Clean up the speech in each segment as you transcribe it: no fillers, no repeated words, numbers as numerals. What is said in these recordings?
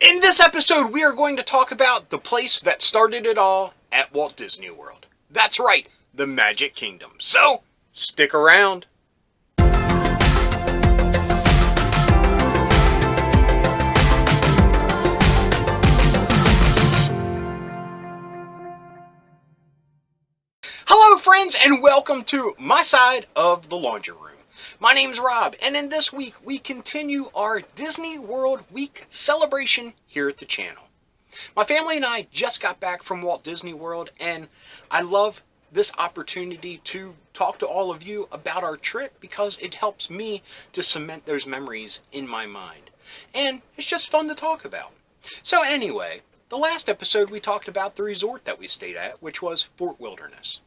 In this episode, we are going to talk about the place that started it all at Walt Disney World. That's right, the Magic Kingdom. So, stick around. Hello friends, and welcome to my side of the laundry room. My name's Rob, and in this week we continue our Disney World Week celebration here at the channel. My family and I just got back from Walt Disney World, and I love this opportunity to talk to all of you about our trip because it helps me to cement those memories in my mind. And it's just fun to talk about. So anyway, the last episode we talked about the resort that we stayed at, which was Fort Wilderness.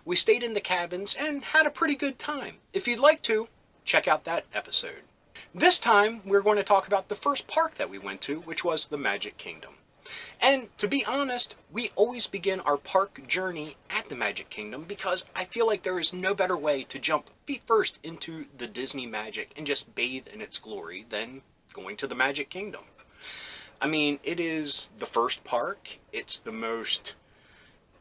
We stayed in the cabins and had a pretty good time. If you'd like to, check out that episode. This time, we're going to talk about the first park that we went to, which was the Magic Kingdom. And to be honest, we always begin our park journey at the Magic Kingdom because I feel like there is no better way to jump feet first into the Disney magic and just bathe in its glory than going to the Magic Kingdom. I mean, it is the first park, it's the most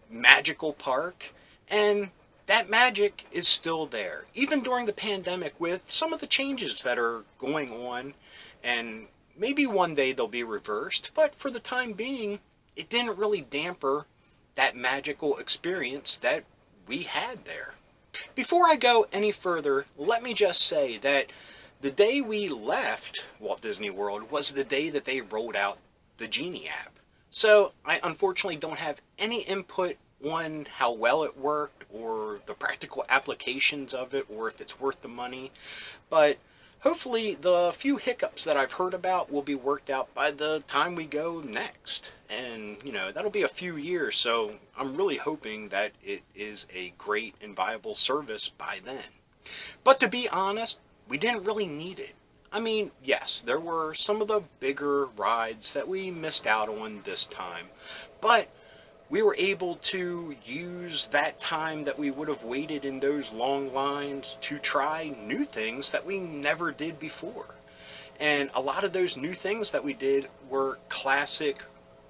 magical park, and that magic is still there, even during the pandemic with some of the changes that are going on, and maybe one day they'll be reversed, but for the time being, it didn't really damper that magical experience that we had there. Before I go any further, let me just say that the day we left Walt Disney World was the day that they rolled out the Genie app. So I unfortunately don't have any input on how well it worked or the practical applications of it or if it's worth the money, but hopefully the few hiccups that I've heard about will be worked out by the time we go next. And that'll be a few years, so I'm really hoping that it is a great and viable service by then. But to be honest, we didn't really need it. I mean, yes, there were some of the bigger rides that we missed out on this time, but we were able to use that time that we would have waited in those long lines to try new things that we never did before. And a lot of those new things that we did were classic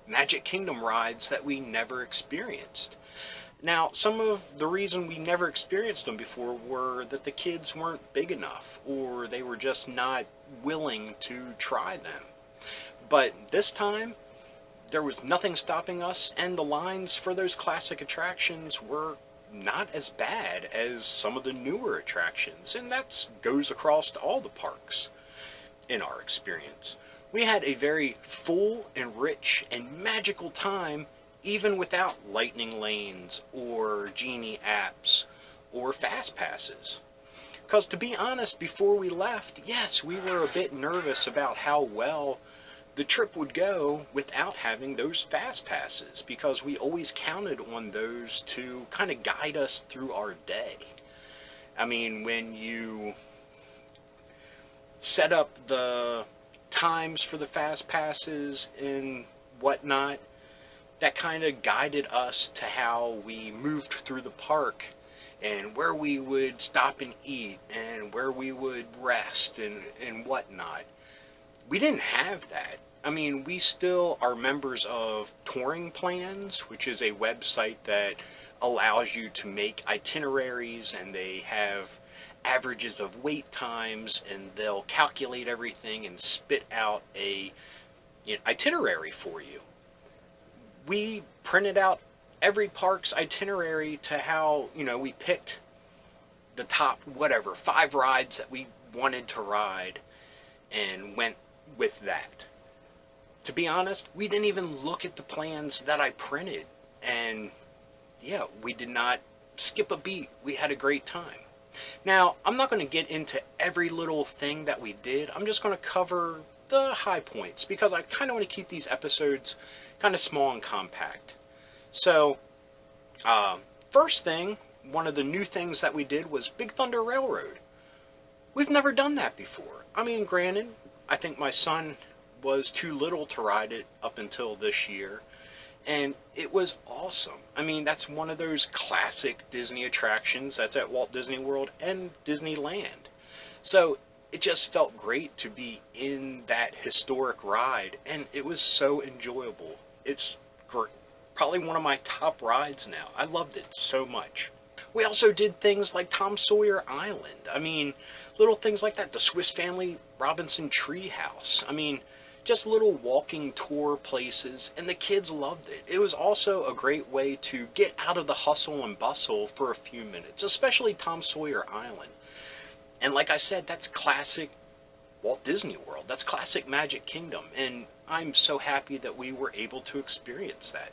Magic Kingdom rides that we never experienced. Now, some of the reason we never experienced them before were that the kids weren't big enough, or they were just not willing to try them. But this time, there was nothing stopping us, and the lines for those classic attractions were not as bad as some of the newer attractions, and that goes across to all the parks in our experience. We had a very full and rich and magical time even without lightning lanes or Genie apps or fast passes. Because to be honest, before we left, yes, we were a bit nervous about how well the trip would go without having those fast passes, because we always counted on those to kind of guide us through our day. I mean, when you set up the times for the fast passes and whatnot, that kind of guided us to how we moved through the park and where we would stop and eat and where we would rest and whatnot. We didn't have that. I mean, we still are members of Touring Plans, which is a website that allows you to make itineraries, and they have averages of wait times, and they'll calculate everything and spit out a itinerary for you. We printed out every park's itinerary to how, we picked the top, 5 rides that we wanted to ride and went with that. To be honest, we didn't even look at the plans that I printed, and yeah, we did not skip a beat. We had a great time. Now, I'm not going to get into every little thing that we did. I'm just going to cover the high points because I kind of want to keep these episodes kind of small and compact. So, first thing, one of the new things that we did was Big Thunder Railroad. We've never done that before. I mean, granted, I think my son was too little to ride it up until this year, and it was awesome. I mean, that's one of those classic Disney attractions that's at Walt Disney World and Disneyland. So it just felt great to be in that historic ride, and it was so enjoyable. It's probably one of my top rides now. I loved it so much. We also did things like Tom Sawyer Island. I mean, little things like that. The Swiss Family Robinson Treehouse. I mean, just little walking tour places, and the kids loved it. It was also a great way to get out of the hustle and bustle for a few minutes, especially Tom Sawyer Island. And like I said, that's classic Walt Disney World. That's classic Magic Kingdom, and I'm so happy that we were able to experience that.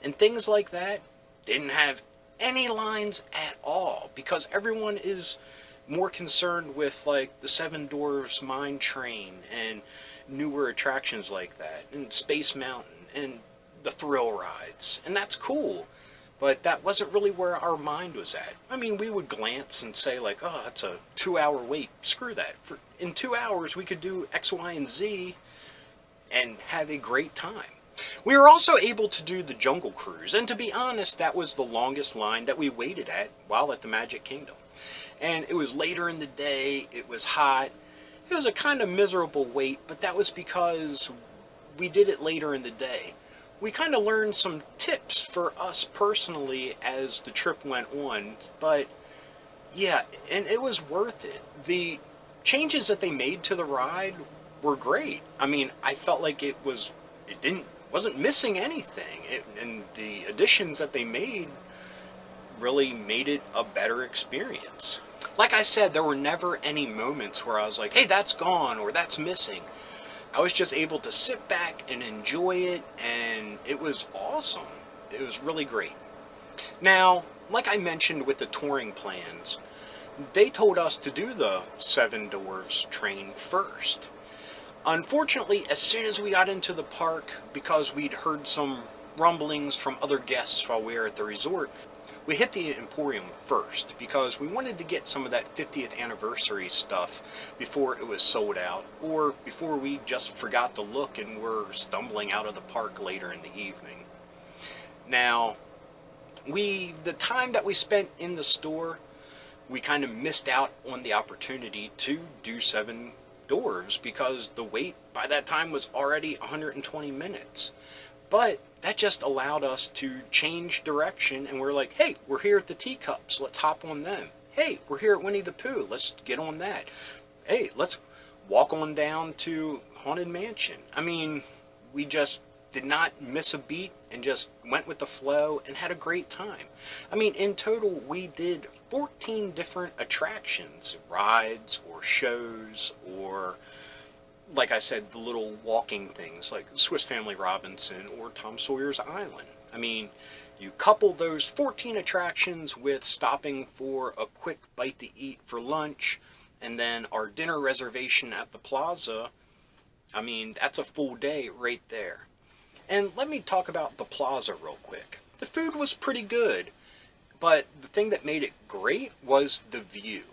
And things like that didn't have any lines at all, because everyone is more concerned with like the Seven Dwarfs Mine Train and newer attractions like that, and Space Mountain and the thrill rides, and that's cool. But that wasn't really where our mind was at. I mean, we would glance and say like, oh, that's a 2-hour wait. Screw that. In 2 hours, we could do X, Y, and Z and have a great time. We were also able to do the Jungle Cruise, and to be honest, that was the longest line that we waited at while at the Magic Kingdom. And it was later in the day, it was hot, it was a kind of miserable wait, but that was because we did it later in the day. We kind of learned some tips for us personally as the trip went on, but yeah, and it was worth it. The changes that they made to the ride were great. I mean, I felt like it wasn't missing anything, and the additions that they made really made it a better experience. Like I said, there were never any moments where I was like, hey, that's gone or that's missing. I was just able to sit back and enjoy it, and it was awesome. It was really great. Now, like I mentioned with the touring plans, they told us to do the Seven Dwarfs train first. Unfortunately, as soon as we got into the park, because we'd heard some rumblings from other guests while we were at the resort, we hit the Emporium first because we wanted to get some of that 50th anniversary stuff before it was sold out, or before we just forgot to look and were stumbling out of the park later in the evening. Now, the time that we spent in the store, we kind of missed out on the opportunity to do Seven Dwarfs because the wait by that time was already 120 minutes. But that just allowed us to change direction, and we're like, hey, we're here at the Teacups, let's hop on them. Hey, we're here at Winnie the Pooh, let's get on that. Hey, let's walk on down to Haunted Mansion. I mean, we just did not miss a beat and just went with the flow and had a great time. I mean, in total, we did 14 different attractions, rides or shows, or like I said, the little walking things like Swiss Family Robinson or Tom Sawyer's Island. I mean, you couple those 14 attractions with stopping for a quick bite to eat for lunch, and then our dinner reservation at the Plaza, I mean, that's a full day right there. And let me talk about the Plaza real quick. The food was pretty good, but the thing that made it great was the view.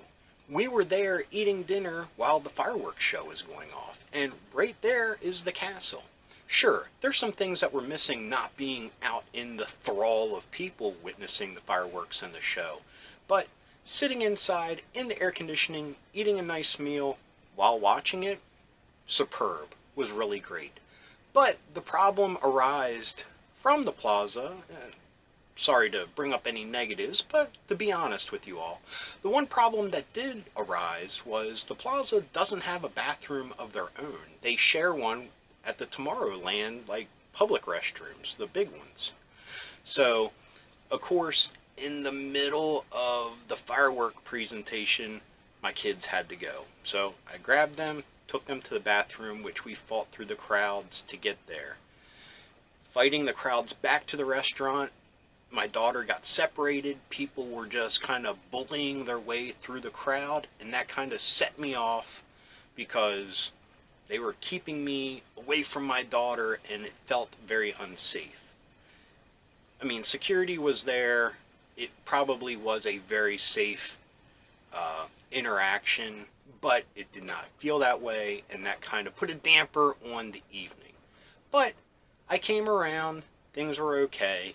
We were there eating dinner while the fireworks show was going off, and right there is the castle. Sure, there's some things that were missing not being out in the thrall of people witnessing the fireworks and the show, but sitting inside in the air conditioning, eating a nice meal while watching it, superb, was really great. But the problem arose from the Plaza. Sorry to bring up any negatives, but to be honest with you all, the one problem that did arise was the Plaza doesn't have a bathroom of their own. They share one at the Tomorrowland, like public restrooms, the big ones. So, of course, in the middle of the firework presentation, my kids had to go. So I grabbed them, took them to the bathroom, which we fought through the crowds to get there. Fighting the crowds back to the restaurant, my daughter got separated. People were just kind of bullying their way through the crowd, and that kind of set me off because they were keeping me away from my daughter, and it felt very unsafe. I mean, security was there. It probably was a very safe interaction, but it did not feel that way, and that kind of put a damper on the evening. But I came around, things were okay,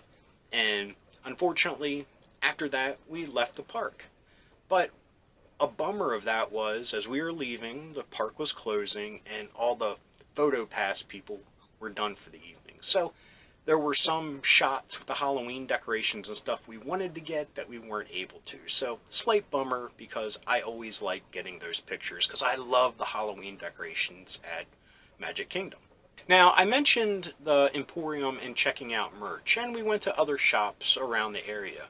and unfortunately, after that, we left the park. But a bummer of that was, as we were leaving, the park was closing and all the photo pass people were done for the evening. So there were some shots with the Halloween decorations and stuff we wanted to get that we weren't able to. So slight bummer, because I always like getting those pictures because I love the Halloween decorations at Magic Kingdom. Now, I mentioned the Emporium and checking out merch, and we went to other shops around the area.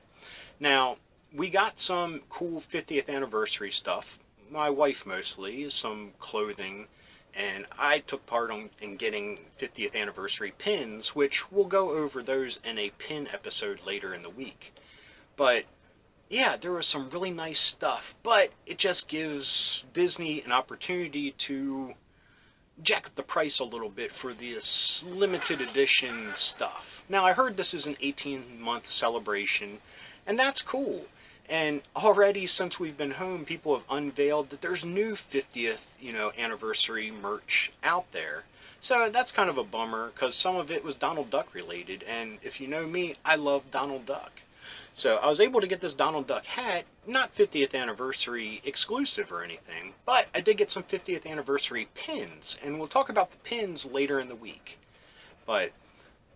Now, we got some cool 50th anniversary stuff, my wife mostly, some clothing, and I took part in getting 50th anniversary pins, which we'll go over those in a pin episode later in the week. But yeah, there was some really nice stuff, but it just gives Disney an opportunity to jack up the price a little bit for this limited edition stuff. Now, I heard this is an 18-month celebration, and that's cool. And already, since we've been home, people have unveiled that there's new 50th, anniversary merch out there. So that's kind of a bummer, because some of it was Donald Duck related, and if you know me, I love Donald Duck. So I was able to get this Donald Duck hat, not 50th anniversary exclusive or anything, but I did get some 50th anniversary pins, and we'll talk about the pins later in the week. But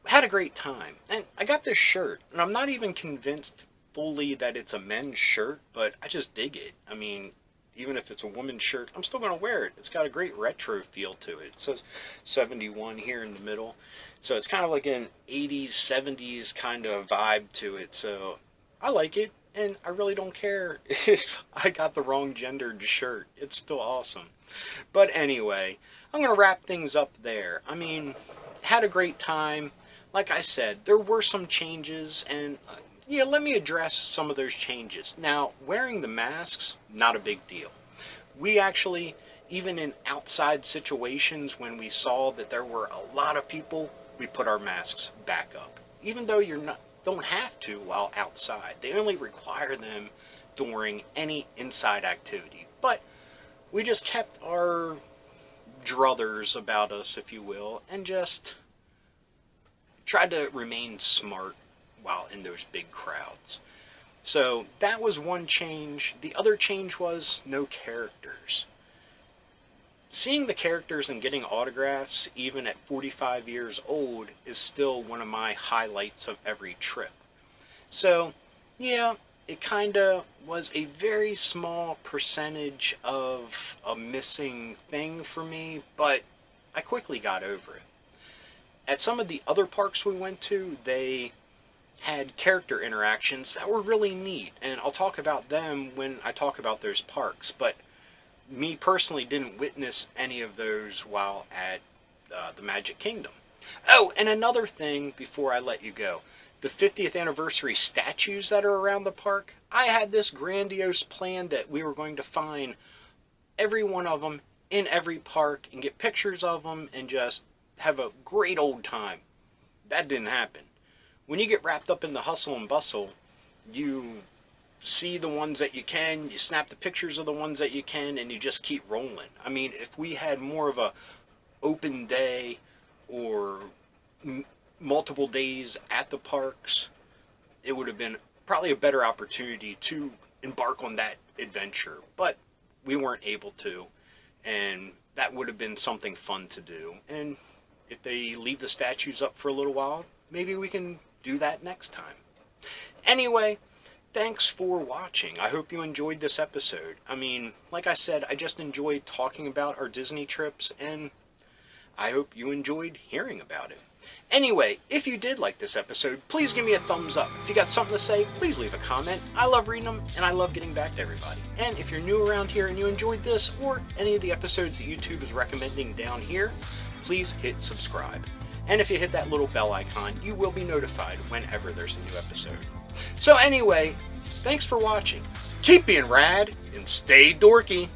had a great time, and I got this shirt, and I'm not even convinced fully that it's a men's shirt, but I just dig it. I mean, even if it's a woman's shirt, I'm still going to wear it. It's got a great retro feel to it. It says 71 here in the middle. So it's kind of like an 80s, 70s kind of vibe to it. So I like it, and I really don't care if I got the wrong gendered shirt. It's still awesome. But anyway, I'm going to wrap things up there. I mean, had a great time. Like I said, there were some changes, and yeah, let me address some of those changes. Now, wearing the masks, not a big deal. We actually, even in outside situations when we saw that there were a lot of people, we put our masks back up. Even though don't have to while outside. They only require them during any inside activity. But we just kept our druthers about us, if you will, and just tried to remain smart while in those big crowds. So that was one change. The other change was no characters. Seeing the characters and getting autographs, even at 45 years old, is still one of my highlights of every trip. So, yeah, it kind of was a very small percentage of a missing thing for me, but I quickly got over it. At some of the other parks we went to, they had character interactions that were really neat, and I'll talk about them when I talk about those parks, but me personally didn't witness any of those while at the Magic Kingdom. Oh, and another thing before I let you go. The 50th anniversary statues that are around the park, I had this grandiose plan that we were going to find every one of them in every park and get pictures of them and just have a great old time. That didn't happen. When you get wrapped up in the hustle and bustle, you see the ones that you can, you snap the pictures of the ones that you can, and you just keep rolling. I mean, if we had more of a open day or multiple days at the parks, it would have been probably a better opportunity to embark on that adventure. But we weren't able to, and that would have been something fun to do. And if they leave the statues up for a little while, maybe we can do that next time. Anyway, thanks for watching. I hope you enjoyed this episode. I mean, like I said, I just enjoyed talking about our Disney trips, and I hope you enjoyed hearing about it. Anyway, if you did like this episode, please give me a thumbs up. If you got something to say, please leave a comment. I love reading them, and I love getting back to everybody. And if you're new around here and you enjoyed this, or any of the episodes that YouTube is recommending down here, please hit subscribe. And if you hit that little bell icon, you will be notified whenever there's a new episode. So anyway, thanks for watching. Keep being rad and stay dorky.